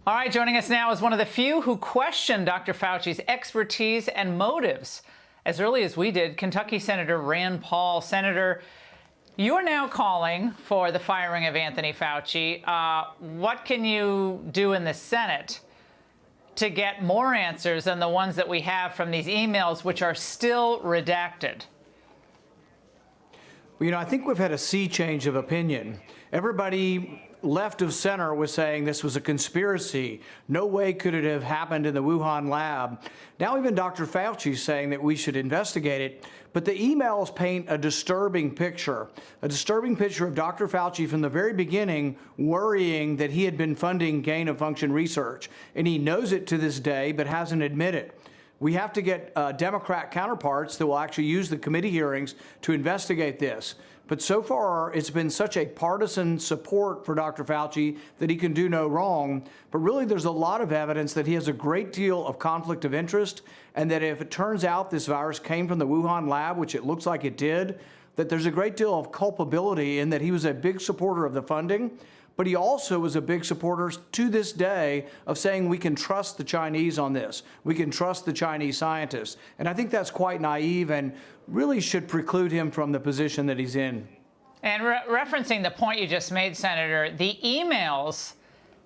All right, joining us now is one of the few who questioned Dr. Fauci's expertise and motives. As early as we did, Kentucky Senator Rand Paul. Senator, you are now calling for the firing of Anthony Fauci. What can you do in the Senate to get more answers than the ones that we have from these emails, which are still redacted? Well, I think we've had a sea change of opinion. Everybody left of center was saying this was a conspiracy. No way could it have happened in the Wuhan lab. Now even Dr. Fauci is saying that we should investigate it. But the emails paint a disturbing picture of Dr. Fauci from the very beginning worrying that he had been funding gain-of-function research. And he knows it to this day, but hasn't admitted. We have to get Democrat counterparts that will actually use the committee hearings to investigate this. But so far, it's been such a partisan support for Dr. Fauci that he can do no wrong. But really, there's a lot of evidence that he has a great deal of conflict of interest, and that if it turns out this virus came from the Wuhan lab, which it looks like it did, that there's a great deal of culpability in that he was a big supporter of the funding. But he also was a big supporter to this day of saying we can trust the Chinese on this. We can trust the Chinese scientists. And I think that's quite naive and really should preclude him from the position that he's in. And referencing the point you just made, Senator, the emails,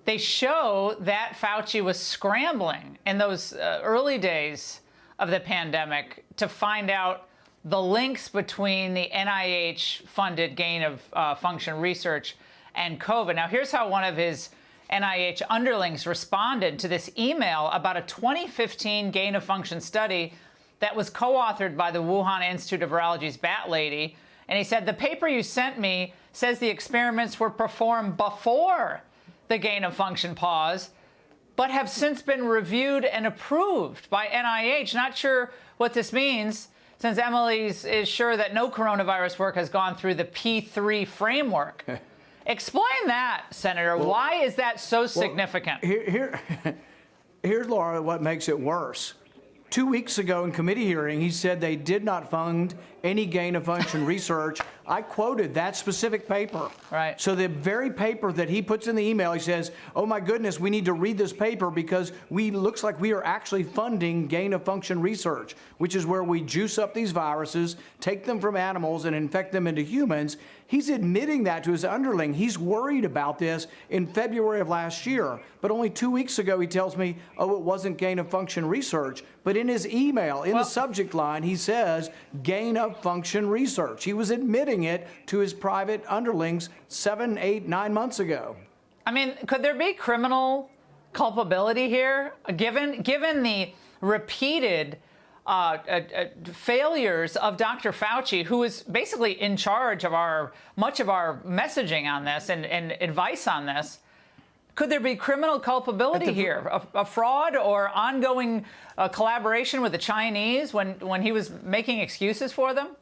they show that Fauci was scrambling in those early days of the pandemic to find out the links between the NIH-funded gain-of-function research and COVID. Now, here's how one of his NIH underlings responded to this email about a 2015 gain-of-function study that was co-authored by the Wuhan Institute of Virology's Bat Lady. And he said, the paper you sent me says the experiments were performed before the gain-of-function pause, but have since been reviewed and approved by NIH. Not sure what this means, since Emily is sure that no coronavirus work has gone through the P3 framework. Explain that, Senator. Well, why is that so significant? Here's, Laura, what makes it worse. 2 weeks ago in committee hearing, he said they did not fund any gain-of-function research. I quoted that specific paper. Right. So the very paper that he puts in the email, he says, oh my goodness, we need to read this paper because looks like we are actually funding gain-of-function research, which is where we juice up these viruses, take them from animals and infect them into humans. He's admitting that to his underling. He's worried about this in February of last year. But only 2 weeks ago, he tells me, oh, it wasn't gain-of-function research. But in his email, in the subject line, he says gain-of-function research. He was admitting it to his private underlings 7, 8, 9 months ago. I mean, could there be criminal culpability here, given the repeated failures of Dr. Fauci, who is basically in charge of much of our messaging on this and advice on this? Could there be criminal culpability here, a fraud or ongoing collaboration with the Chinese when he was making excuses for them?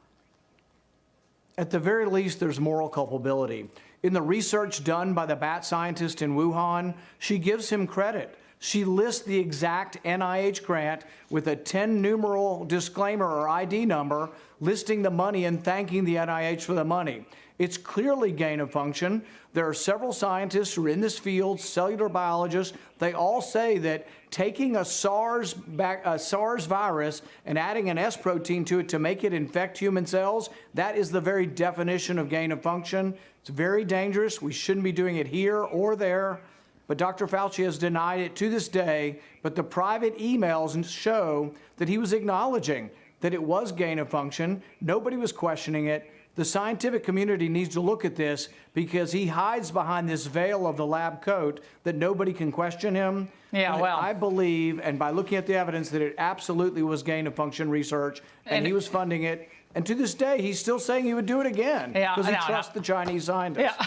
At the very least, there's moral culpability. In the research done by the bat scientist in Wuhan, she gives him credit. She lists the exact NIH grant with a 10-numeral disclaimer or ID number listing the money and thanking the NIH for the money. It's clearly gain of function. There are several scientists who are in this field, cellular biologists. They all say that taking a SARS virus and adding an S protein to it to make it infect human cells, that is the very definition of gain of function. It's very dangerous. We shouldn't be doing it here or there. But Dr. Fauci has denied it to this day. But the private emails show that he was acknowledging that it was gain of function. Nobody was questioning it. The scientific community needs to look at this because he hides behind this veil of the lab coat that nobody can question him. Yeah, but well, I believe, and by looking at the evidence, that it absolutely was gain of function research, and he was funding it. And to this day, he's still saying he would do it again because he trusts the Chinese scientists. Yeah.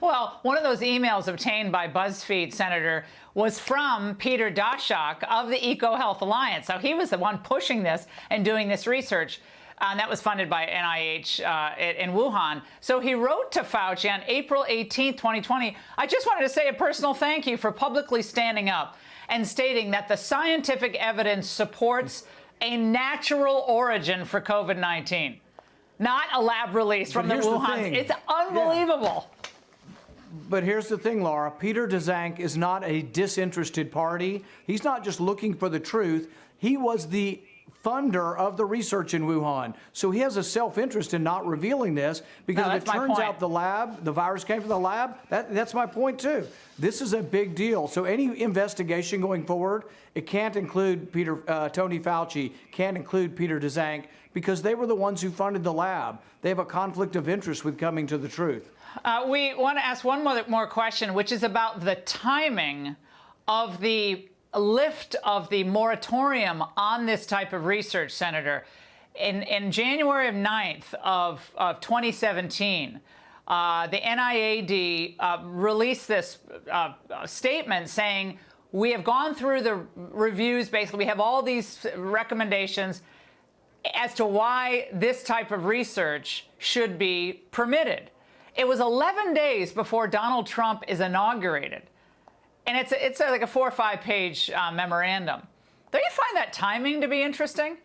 Well, one of those emails obtained by BuzzFeed, Senator, was from Peter Daszak of the EcoHealth Alliance. So he was the one pushing this and doing this research. And that was funded by NIH in Wuhan. So he wrote to Fauci on April 18, 2020, I just wanted to say a personal thank you for publicly standing up and stating that the scientific evidence supports a natural origin for COVID-19, not a lab release from the Wuhan. It's unbelievable. But here's the thing, Laura. Peter Daszak is not a disinterested party. He's not just looking for the truth. He was the funder of the research in Wuhan. So he has a self-interest in not revealing this because if it turns out the virus came from the lab, that's my point too. This is a big deal. So any investigation going forward, it can't include Tony Fauci, can't include Peter Daszak because they were the ones who funded the lab. They have a conflict of interest with coming to the truth. We want to ask one more question, which is about the timing of the lift of the moratorium on this type of research, Senator. In January of 9th of 2017, the NIAID released this statement saying, we have gone through the reviews, basically, we have all these recommendations as to why this type of research should be permitted. It was 11 days before Donald Trump is inaugurated. And it's like a 4 or 5 page memorandum. Don't you find that timing to be interesting?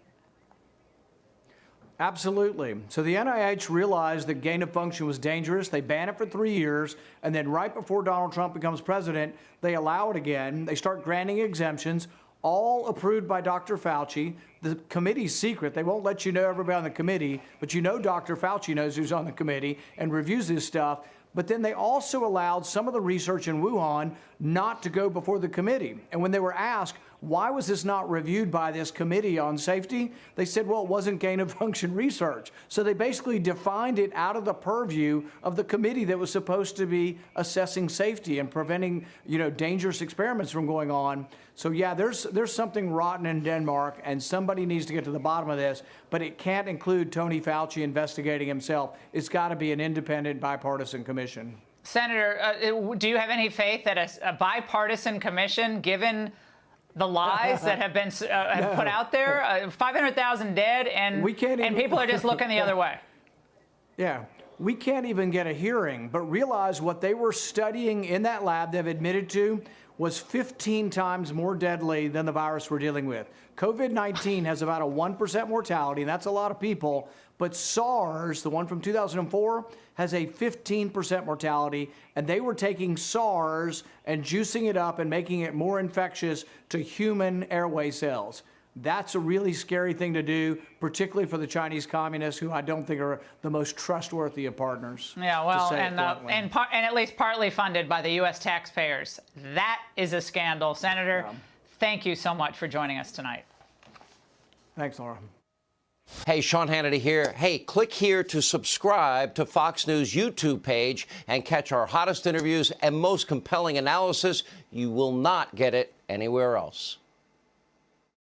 Absolutely. So the NIH realized that gain of function was dangerous. They ban it for 3 years. And then right before Donald Trump becomes president, they allow it again. They start granting exemptions, all approved by Dr. Fauci. The committee's secret. They won't let you know everybody on the committee, but you know Dr. Fauci knows who's on the committee and reviews this stuff. But then they also allowed some of the research in Wuhan not to go before the committee. And when they were asked, why was this not reviewed by this committee on safety? They said, well, it wasn't gain of function research. So they basically defined it out of the purview of the committee that was supposed to be assessing safety and preventing, dangerous experiments from going on. So yeah, there's something rotten in Denmark, and somebody needs to get to the bottom of this, but it can't include Tony Fauci investigating himself. It's got to be an independent bipartisan commission. Senator, do you have any faith that a bipartisan commission, given the lies that have been put out there, 500,000 dead, and people are just looking the other way? Yeah. We can't even get a hearing, but realize what they were studying in that lab they've admitted to was 15 times more deadly than the virus we're dealing with. COVID-19 has about a 1% mortality, and that's a lot of people, but SARS, the one from 2004, has a 15% mortality, and they were taking SARS and juicing it up and making it more infectious to human airway cells. That's a really scary thing to do, particularly for the Chinese communists, who I don't think are the most trustworthy of partners. Yeah, well, and at least partly funded by the U.S. taxpayers. That is a scandal. Senator, thank you so much for joining us tonight. Thanks, Laura. Hey, Sean Hannity here. Hey, click here to subscribe to Fox News YouTube page and catch our hottest interviews and most compelling analysis. You will not get it anywhere else.